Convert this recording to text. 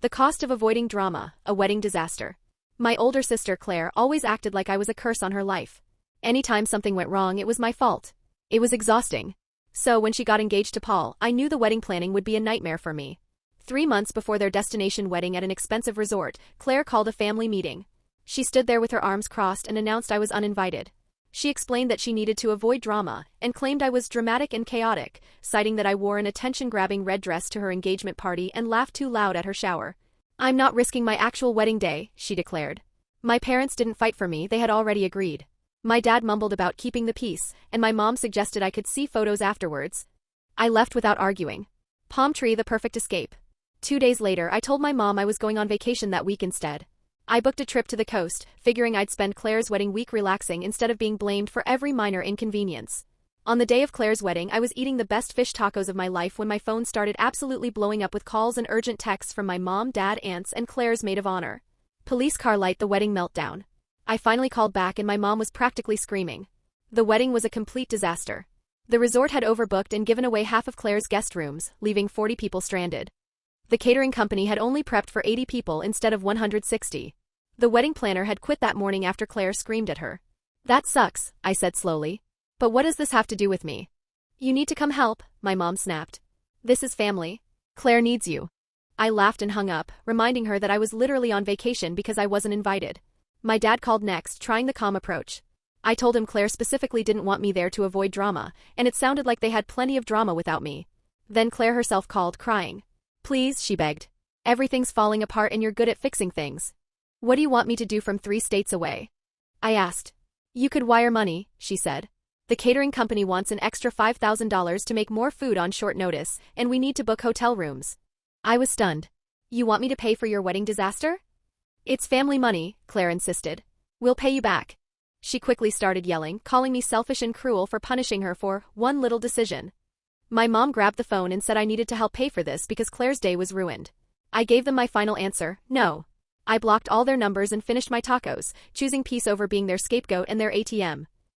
The cost of avoiding drama, a wedding disaster. My older sister Claire always acted like I was a curse on her life. Anytime something went wrong, it was my fault. It was exhausting. So when she got engaged to Paul, I knew the wedding planning would be a nightmare for me. 3 months before their destination wedding at an expensive resort, Claire called a family meeting. She stood there with her arms crossed and announced I was uninvited. She explained that she needed to avoid drama, and claimed I was dramatic and chaotic, citing that I wore an attention-grabbing red dress to her engagement party and laughed too loud at her shower. "I'm not risking my actual wedding day," she declared. "My parents didn't fight for me, they had already agreed." My dad mumbled about keeping the peace, and my mom suggested I could see photos afterwards. I left without arguing. Palm tree, the perfect escape. 2 days later, I told my mom I was going on vacation that week instead. I booked a trip to the coast, figuring I'd spend Claire's wedding week relaxing instead of being blamed for every minor inconvenience. On the day of Claire's wedding, I was eating the best fish tacos of my life when my phone started absolutely blowing up with calls and urgent texts from my mom, dad, aunts, and Claire's maid of honor. Police car light, the wedding meltdown. I finally called back and my mom was practically screaming. The wedding was a complete disaster. The resort had overbooked and given away half of Claire's guest rooms, leaving 40 people stranded. The catering company had only prepped for 80 people instead of 160. The wedding planner had quit that morning after Claire screamed at her. "That sucks," I said slowly. "But what does this have to do with me?" "You need to come help," my mom snapped. "This is family. Claire needs you." I laughed and hung up, reminding her that I was literally on vacation because I wasn't invited. My dad called next, trying the calm approach. I told him Claire specifically didn't want me there to avoid drama, and it sounded like they had plenty of drama without me. Then Claire herself called, crying. "Please," she begged. "Everything's falling apart and you're good at fixing things. What do you want me to do from 3 states away?" I asked. "You could wire money," she said. "The catering company wants an extra $5,000 to make more food on short notice, and we need to book hotel rooms." I was stunned. "You want me to pay for your wedding disaster?" "It's family money," Claire insisted. "We'll pay you back." She quickly started yelling, calling me selfish and cruel for punishing her for one little decision. My mom grabbed the phone and said I needed to help pay for this because Claire's day was ruined. I gave them my final answer, no. I blocked all their numbers and finished my tacos, choosing peace over being their scapegoat and their ATM.